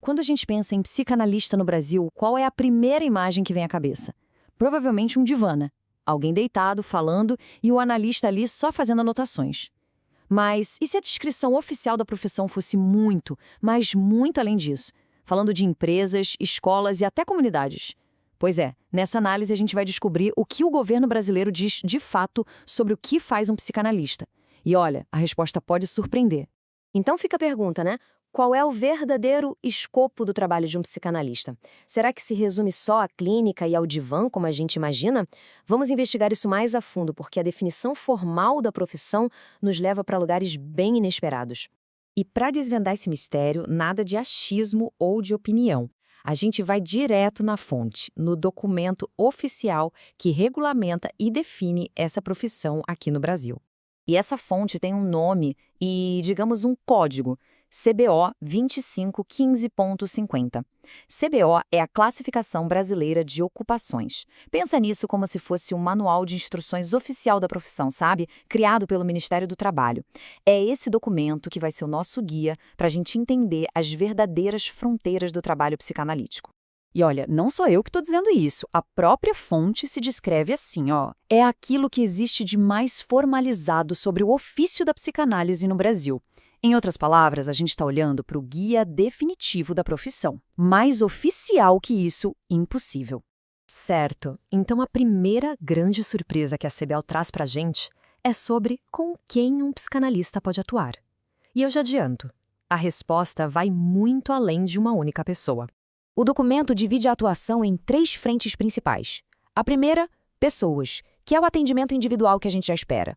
quando a gente pensa em psicanalista no Brasil, qual é a primeira imagem que vem à cabeça? Provavelmente um divã, né? Alguém deitado, falando, e o analista ali só fazendo anotações. Mas e se a descrição oficial da profissão fosse muito, mas muito além disso? Falando de empresas, escolas e até comunidades. Pois é, nessa análise a gente vai descobrir o que o governo brasileiro diz de fato sobre o que faz um psicanalista. E olha, a resposta pode surpreender. Então fica a pergunta, né? Qual é o verdadeiro escopo do trabalho de um psicanalista? Será que se resume só à clínica e ao divã, como a gente imagina? Vamos investigar isso mais a fundo, porque a definição formal da profissão nos leva para lugares bem inesperados. E para desvendar esse mistério, nada de achismo ou de opinião. A gente vai direto na fonte, no documento oficial que regulamenta e define essa profissão aqui no Brasil. E essa fonte tem um nome e, digamos, um código, CBO 2515.50. CBO é a Classificação Brasileira de Ocupações. Pensa nisso como se fosse um manual de instruções oficial da profissão, sabe? Criado pelo Ministério do Trabalho. É esse documento que vai ser o nosso guia para a gente entender as verdadeiras fronteiras do trabalho psicanalítico. E olha, não sou eu que estou dizendo isso, a própria fonte se descreve assim, ó. É aquilo que existe de mais formalizado sobre o ofício da psicanálise no Brasil. Em outras palavras, a gente está olhando para o guia definitivo da profissão. Mais oficial que isso, impossível. Certo. Então a primeira grande surpresa que a CBO traz para a gente é sobre com quem um psicanalista pode atuar. E eu já adianto, a resposta vai muito além de uma única pessoa. O documento divide a atuação em 3 frentes principais. A primeira, pessoas, que é o atendimento individual que a gente já espera.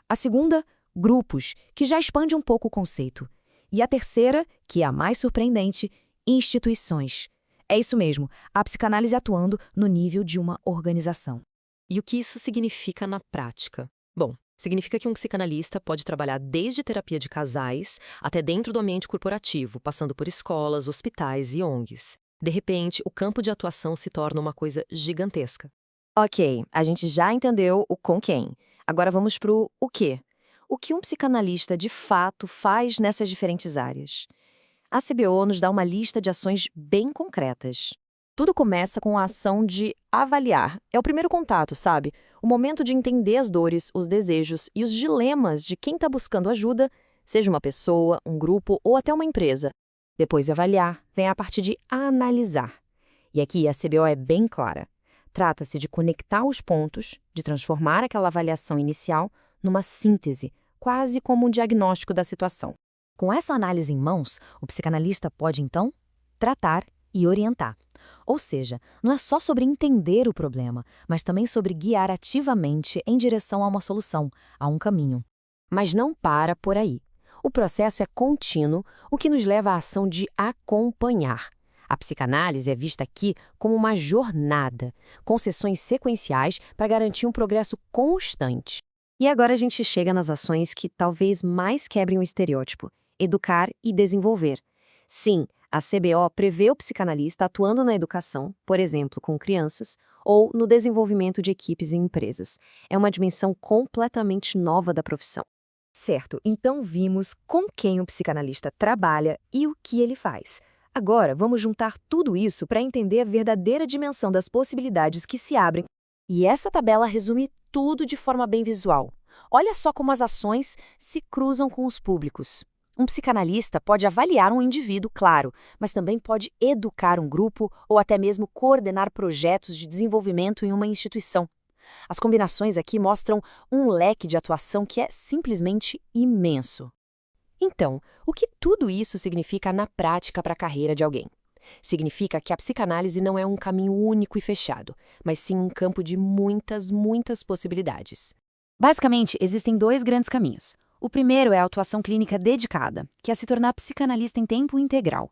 A segunda, grupos, que já expande um pouco o conceito. E a terceira, que é a mais surpreendente, instituições. É isso mesmo, a psicanálise atuando no nível de uma organização. E o que isso significa na prática? Bom, significa que um psicanalista pode trabalhar desde terapia de casais até dentro do ambiente corporativo, passando por escolas, hospitais e ONGs. De repente, o campo de atuação se torna uma coisa gigantesca. Ok, a gente já entendeu o com quem. Agora vamos pro o quê. O que um psicanalista de fato faz nessas diferentes áreas? A CBO nos dá uma lista de ações bem concretas. Tudo começa com a ação de avaliar. É o primeiro contato, sabe? O momento de entender as dores, os desejos e os dilemas de quem está buscando ajuda, seja uma pessoa, um grupo ou até uma empresa. Depois de avaliar, vem a parte de analisar. E aqui a CBO é bem clara. Trata-se de conectar os pontos, de transformar aquela avaliação inicial numa síntese, quase como um diagnóstico da situação. Com essa análise em mãos, o psicanalista pode, então, tratar e orientar. Ou seja, não é só sobre entender o problema, mas também sobre guiar ativamente em direção a uma solução, a um caminho. Mas não para por aí. O processo é contínuo, o que nos leva à ação de acompanhar. A psicanálise é vista aqui como uma jornada, com sessões sequenciais para garantir um progresso constante. E agora a gente chega nas ações que talvez mais quebrem o estereótipo: educar e desenvolver. Sim, a CBO prevê o psicanalista atuando na educação, por exemplo, com crianças, ou no desenvolvimento de equipes e empresas. É uma dimensão completamente nova da profissão. Certo, então vimos com quem o psicanalista trabalha e o que ele faz. Agora, vamos juntar tudo isso para entender a verdadeira dimensão das possibilidades que se abrem. E essa tabela resume tudo de forma bem visual. Olha só como as ações se cruzam com os públicos. Um psicanalista pode avaliar um indivíduo, claro, mas também pode educar um grupo ou até mesmo coordenar projetos de desenvolvimento em uma instituição. As combinações aqui mostram um leque de atuação que é simplesmente imenso. Então, o que tudo isso significa na prática para a carreira de alguém? Significa que a psicanálise não é um caminho único e fechado, mas sim um campo de muitas possibilidades. Basicamente, existem 2 grandes caminhos. O primeiro é a atuação clínica dedicada, que é se tornar psicanalista em tempo integral.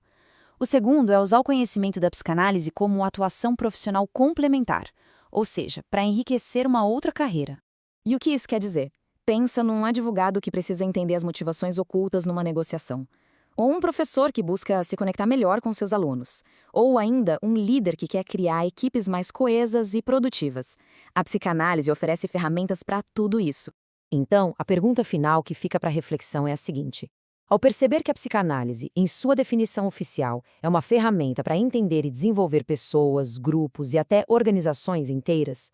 O segundo é usar o conhecimento da psicanálise como uma atuação profissional complementar, ou seja, para enriquecer uma outra carreira. E o que isso quer dizer? Pensa num advogado que precisa entender as motivações ocultas numa negociação. Ou um professor que busca se conectar melhor com seus alunos. Ou ainda um líder que quer criar equipes mais coesas e produtivas. A psicanálise oferece ferramentas para tudo isso. Então, a pergunta final que fica para reflexão é a seguinte: Ao perceber que a psicanálise, em sua definição oficial, é uma ferramenta para entender e desenvolver pessoas, grupos e até organizações inteiras,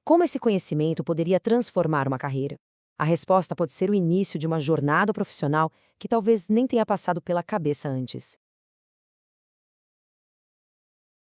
como esse conhecimento poderia transformar uma carreira? A resposta pode ser o início de uma jornada profissional que talvez nem tenha passado pela cabeça antes.